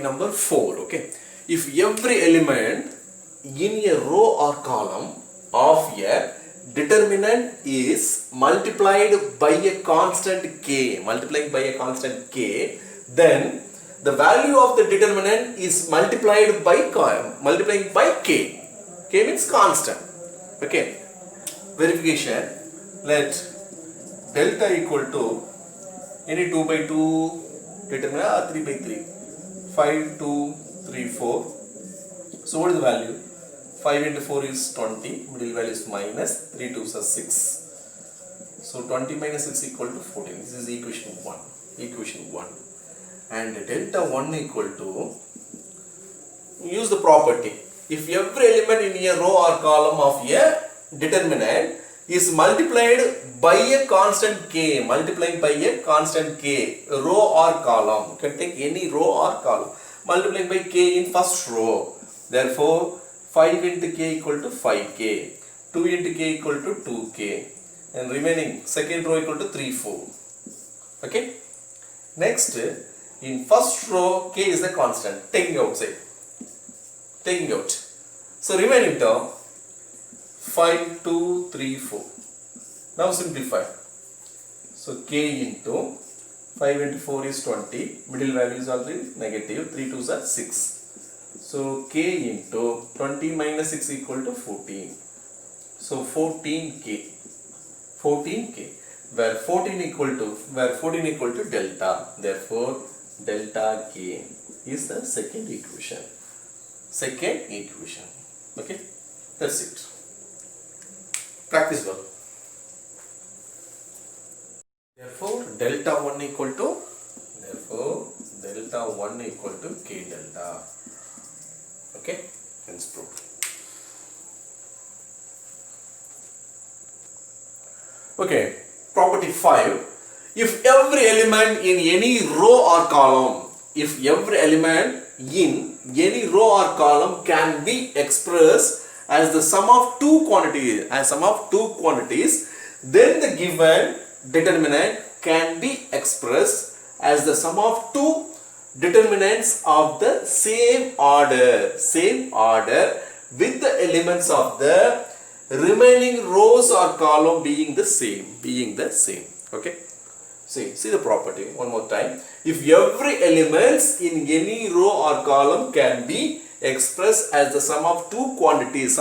Number 4. Okay, if every element in a row or column of a determinant is multiplied by a constant k, then the value of the determinant is multiplied by k. K means constant. Okay, verification. Let delta equal to any 2 by 2 determinant or 3 by 3. 5, 2, 3, 4. So what is the value? 5 into 4 is 20. Middle value is minus. 3 2s are 6. So 20 minus 6 equal to 14. This is equation 1. Equation 1. And delta 1 equal to, use the property. If every element in a row or column of a determinant is multiplied by a constant k, row or column. You can take any row or column, multiplying by k in first row. Therefore, 5 into k equal to 5k, 2 into k equal to 2k, and remaining second row equal to 3, 4. Okay. Next, in first row, k is the constant, taking outside. So remaining term, 5, 2, 3, 4. Now simplify. So k into 5 into 4 is 20. Middle value is already negative. 3 2s are 6. So k into 20 minus 6 equal to 14. So 14k. Where 14 equal to delta. Therefore, delta k is the second equation. Okay. That's it. Practice well. Therefore, delta 1 equal to k delta. Okay, hence proved. Okay, property 5. If every element in any row or column, can be expressed as the sum of two quantities, then the given determinant can be expressed as the sum of two determinants of the same order with the elements of the remaining rows or column being the same. Okay, see the property one more time. If every elements in any row or column can be expressed as the sum of two quantities.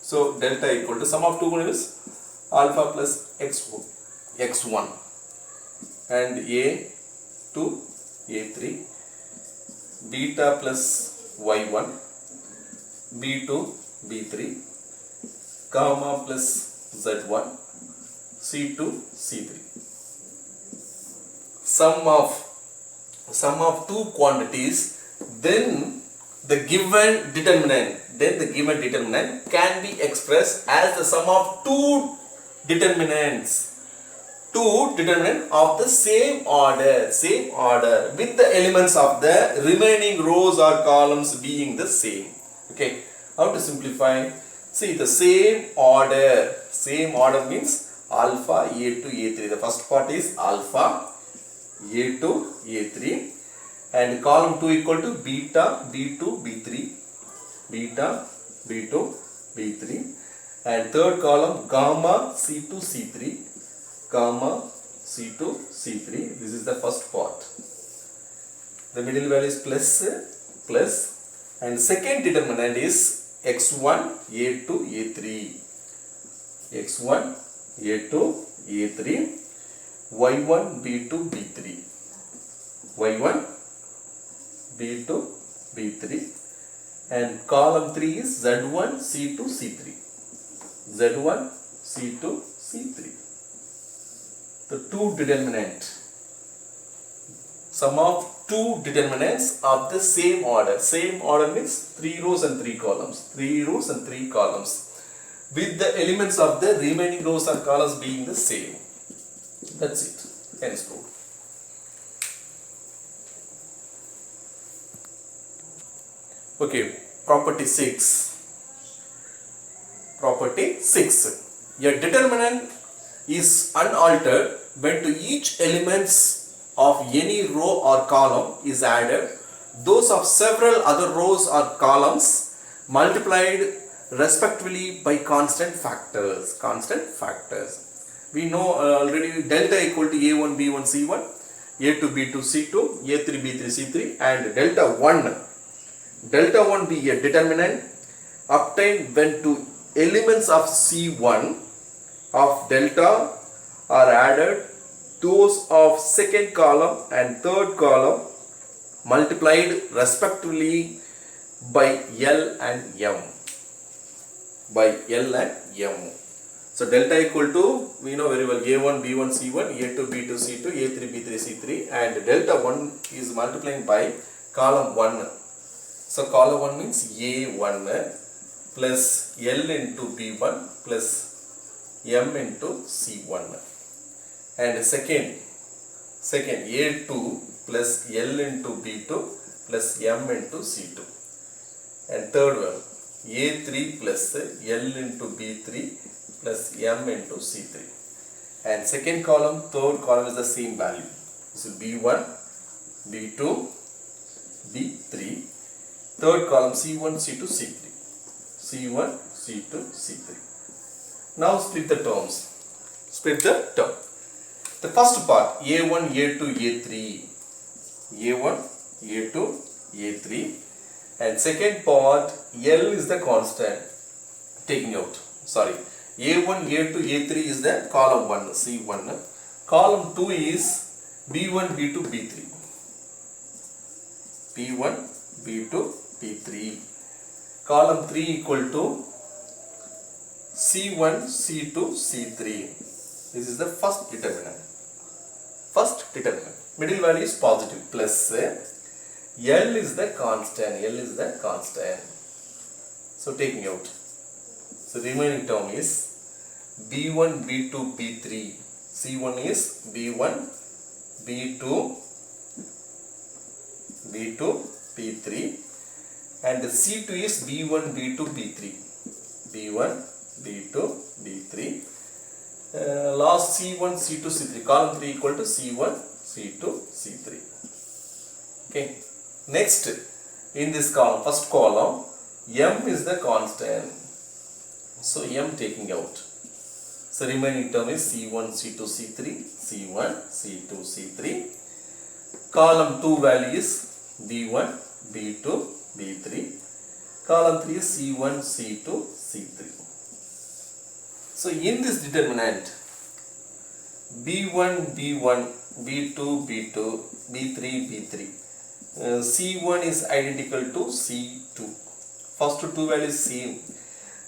So delta equal to sum of two quantities, alpha plus x1 and a2 a3, beta plus y1 b2 b3, gamma plus z1 c2 c3. Sum of two quantities, then the given determinant can be expressed as the sum of two determinants of the same order with the elements of the remaining rows or columns being the same. Okay, how to simplify? See, the same order means alpha a2 a3. The first part is alpha a2 a3, and column 2 equal to beta b2 b3, and third column gamma c2 c3. This is the first part. The middle value is plus, and second determinant is x1 a2 a3, y1 b2 b3, and column 3 is z1 c2 c3. The two determinant, sum of two determinants of the same order. Same order means 3 rows and 3 columns, with the elements of the remaining rows and columns being the same. That's it. Hence proved. Okay, property 6. A determinant is unaltered when to each elements of any row or column is added, those of several other rows or columns multiplied respectively by constant factors. We know already delta equal to a1 b1 c1, a2 b2 c2, a3 b3 c3, and delta 1 be a determinant obtained when two elements of c1 of delta are added, those of second column and third column multiplied respectively by L and M. So delta equal to, we know very well, a1 b1 c1, a2 b2 c2, a3 b3 c3, and delta 1 is multiplying by column 1. So column 1 means a1 plus L into b1 plus M into c1, and second a2 plus L into b2 plus M into c2, and third one a3 plus L into b3 plus M into c3, and second column, third column is the same value. So b1, b2, b3, third column c1, c2, c3, c1, c2, c3. Now split the terms. The first part a1, a2, a3, a1, a2, a3, and second part L is the constant, taking out, sorry, a1, a2, a3 is the column 1, c1, column 2 is b1, b2, b3, b1, b2, b3, column 3 equal to c1, c2, c3. This is the first determinant. Middle value is positive, plus L is the constant. So taking out. So remaining term is b1, b2, b3. c1 is b1, b2, b3, and c2 is b1, b2, b3. b1, b2, b3. Last c1, c2, c3. Column 3 equal to c1, c2, c3. Okay. Next, in this column, first column, M is the constant. So M taking out. So remaining term is c1, c2, c3, c1, c2, c3. Column 2 value is b1, b2, b3. Column 3 is c1, c2, c3. So in this determinant, b1, b1, b2, b2, b3, b3, c1 is identical to c2. First two values same.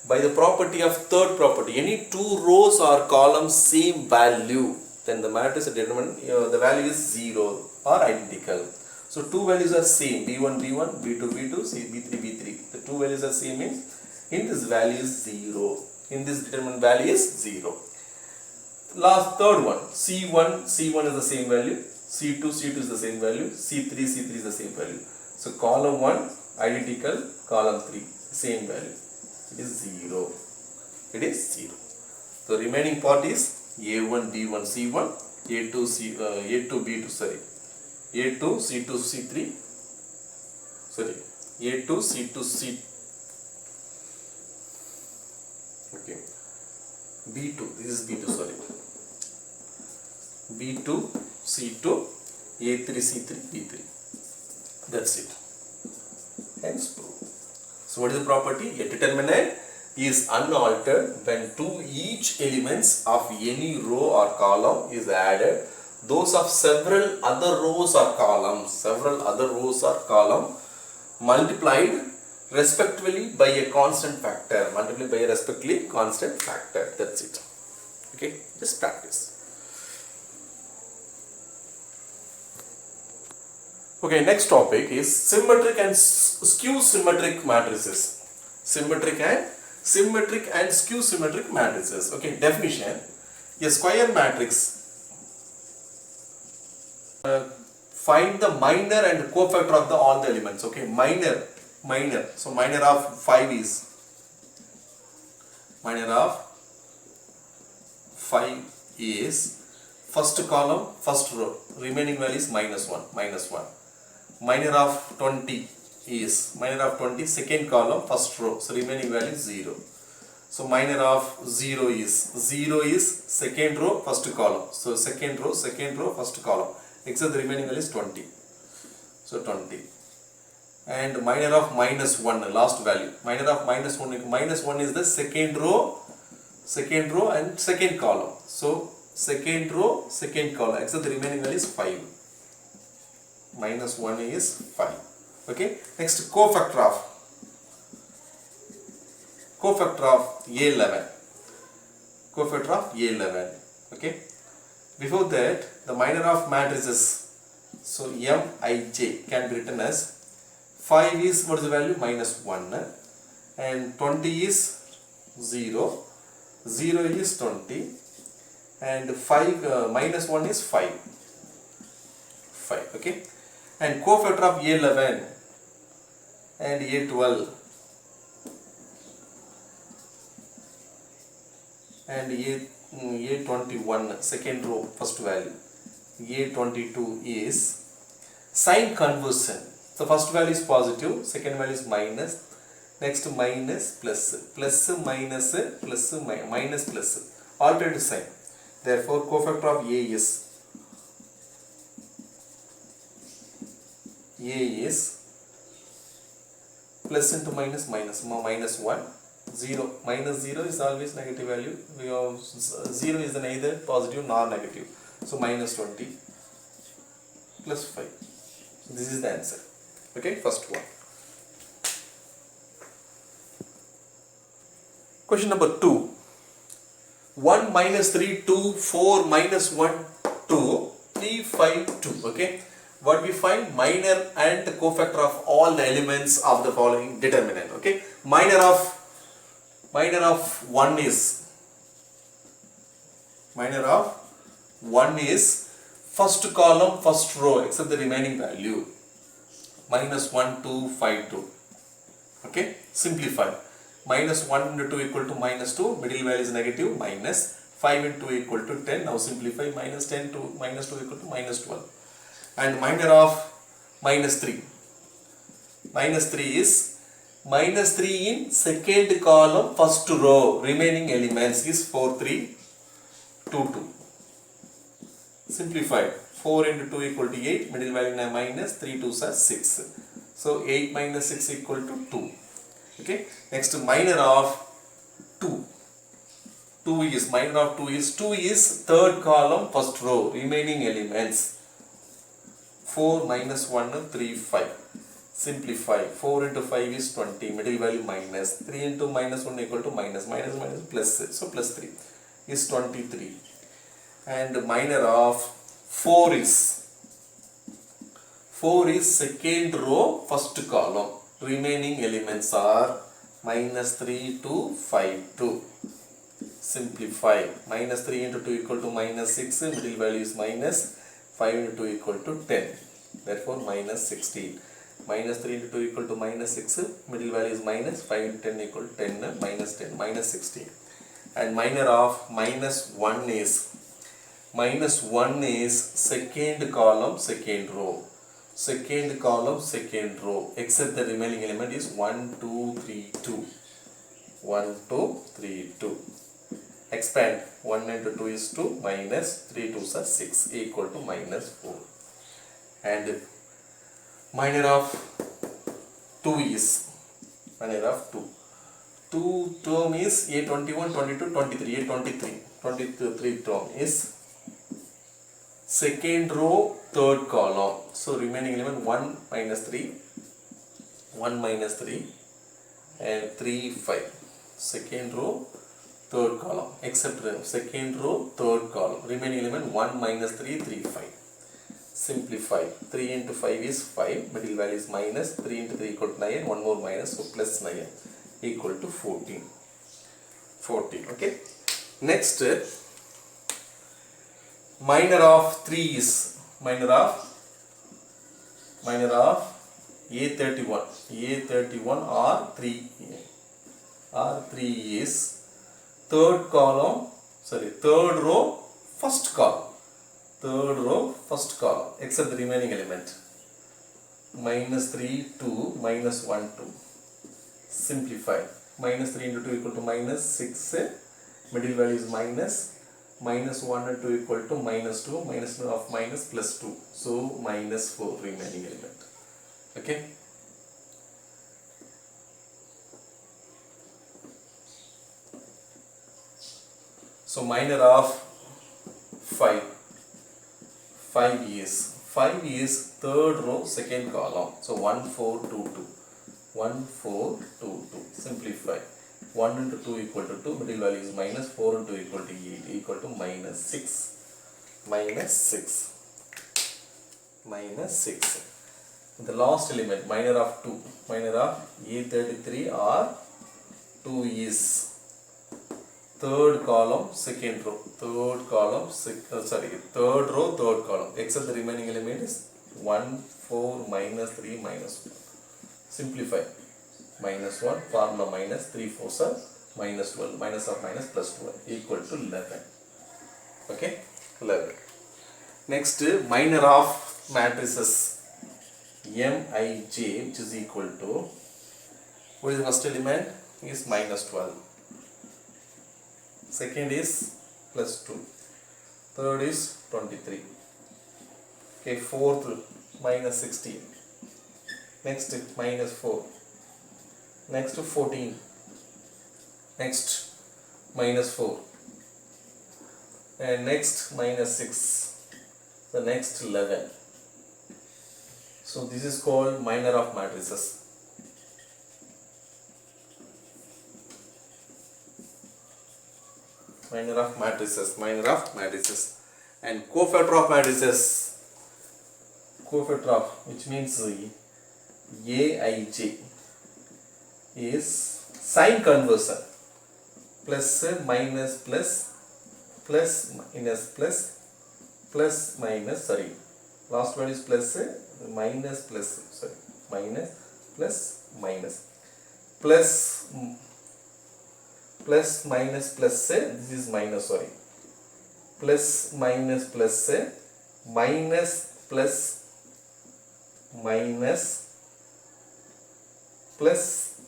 By the property of third property, any two rows or columns same value, then the matrix determinant, the value is 0 or identical. So two values are same, b1, b1, b2, b2, b3, b3. The two values are same means in this value is 0. In this determinant value is 0. Last third one, c1 is the same value, c2 is the same value, c3 is the same value. So column 1 identical, column 3 same value. It is 0. The remaining part is a1, b1, c1, a2, b2, sorry, a2, c2, c3, sorry, a2, c2, c, okay, b2, this is b2, sorry, b2, c2, a3, c3, b3. That's it. Hence proof. So what is the property? A determinant is unaltered when to each elements of any row or column is added, those of several other rows or columns multiplied respectively by a constant factor. That's it. Okay, just practice. Okay, next topic is symmetric and skew symmetric matrices. Symmetric and skew symmetric matrices. Okay, definition. A square matrix. Find the minor and cofactor of all the elements. Okay, minor. So minor of 5 is 5 first column, first row, remaining value is minus 1, minus 1. Minor of 20 is, minor of 20, second column, first row, so remaining value is 0. So minor of 0 is second row, first column. So second row, first column, except the remaining value is 20. So 20. And minor of minus 1, last value. Minor of minus 1 is the second row and second column. So second row, second column, except the remaining value is 5. Minus 1 is 5. Okay. Next, cofactor of A11. Cofactor of A11. Okay. Before that, the minor of matrices. So Mij can be written as 5 is, what is the value? Minus 1. And 20 is 0. 0 is 20. And 5 minus 1 is 5. 5. Okay. And cofactor of A11 and A12 and A21, second row, first value. A22 is sign conversion. So first value is positive, second value is minus, next minus, plus, minus, minus, plus, alternative sign. Therefore, cofactor of A is plus into minus, minus 1, 0. Minus 0 is always negative value. 0 is neither positive nor negative. So minus 20 plus 5. So this is the answer. Okay, first one. Question number 2. 1 minus 3, 2, 4 minus 1, 2, 3, 5, 2. Okay. What we find? Minor and the cofactor of all the elements of the following determinant. Okay. Minor of 1 is first column, first row, except the remaining value. Minus 1, 2, 5, 2. Okay. Simplify. Minus 1 into 2 equal to minus 2. Middle value is negative. Minus 5 into 2 equal to 10. Now simplify. Minus 10 to minus 2 equal to minus 12. And minor of minus 3. Minus 3 is minus 3 in second column, first row. Remaining elements is 4, 3, 2, 2. Simplify. 4 into 2 equal to 8. Middle value minus 3 2s are 6. So 8 minus 6 equal to 2. Okay. Next, minor of 2. 2 is third column, first row. Remaining elements. 4 minus 1, 3, 5. Simplify. 4 into 5 is 20. Middle value minus. 3 into minus 1 equal to minus. Minus plus. So plus 3 is 23. And minor of 4 is second row, first column. Remaining elements are minus 3 to 5, 2. Simplify. Minus 3 into 2 equal to minus 6. Middle value is minus. 5 into 2 equal to 10. Therefore, minus 16. Minus 3 into 2 equal to minus 6. Middle value is minus. 5 into 10 equal to 10. Minus 10. Minus 16. And minor of minus 1 is second column, second row. Second column, second row. Except the remaining element is 1, 2, 3, 2. 1, 2, 3, 2. Expand. 1 into 2 is 2, minus 3 2s are 6, equal to minus 4. And minor of 2 is, minor of 2. 2 term is A21, 22, 23. A23, 23 term is second row, third column. So remaining element 1 minus 3, 1 minus 3 and 3, 5. Second row, third column, except second row, third column. Remaining element 1 minus 3, 3, 5. Simplify. 3 into 5 is 5. Middle value is minus. 3 into 3 equal to 9. One more minus. So plus 9 equal to 14. 14. Okay. Next, minor of 3 is minor of A31. A31 R3. R3 is third column, third row, first column. third row, first column, except the remaining element. Minus 3, 2, minus 1, 2. Simplify. Minus 3 into 2 equal to minus 6. Middle value is minus. Minus 1 and 2 equal to minus 2. Minus of minus plus 2. So minus 4 remaining element. Okay. So minor of 5. 5 is 5 is third row, second column. So 1, 4, 2, 2. 1, 4, 2, 2. Simplify. 1 into 2 equal to 2. Middle value is minus. 4 into 2 equal to 8. Equal to minus 6. Minus 6. Minus 6. The last element, minor of 2. Minor of A33 or 2 is third column, second row, third column, third row, third column, except the remaining element is 1, 4, minus 3, minus 1. Simplify. Minus 1, formula minus 3, 4 are minus 12, minus of minus plus 12, equal to 11. Okay, 11. Next, minor of matrices Mij, which is equal to, what is the first element? Is minus 12. Second is plus 2. Third is 23. Okay, fourth minus 16. Next minus 4. Next 14. Next minus 4. And next minus 6. The next 11. So this is called minor of matrices. Minor of matrices, minor of matrices. And cofactor of matrices, cofactor of, which means Aij, is sign conversion. Plus, minus, plus, plus, minus, plus, plus, minus, sorry. Last one is plus, minus, plus, sorry. Minus, plus, minus. Plus, plus, minus, plus, this is minus, sorry. Plus, minus, plus, minus, plus, minus, plus,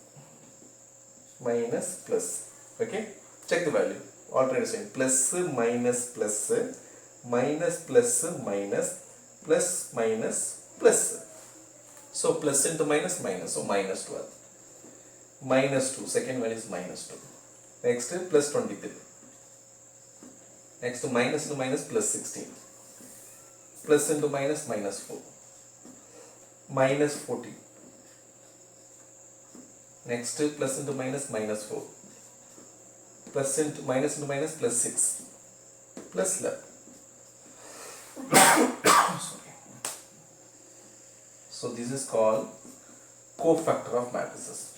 minus, plus. Okay, check the value. Alternate sign. Plus, minus, plus, minus, plus, minus, plus, minus, plus. So plus into minus, minus. So minus 12. Minus 2. Second value is minus 2. Next plus 23. Next minus into minus plus 16. Plus into minus minus 4. Minus 14. Next plus into minus minus 4. Plus into minus plus 6. Plus 11. So this is called cofactor of matrices.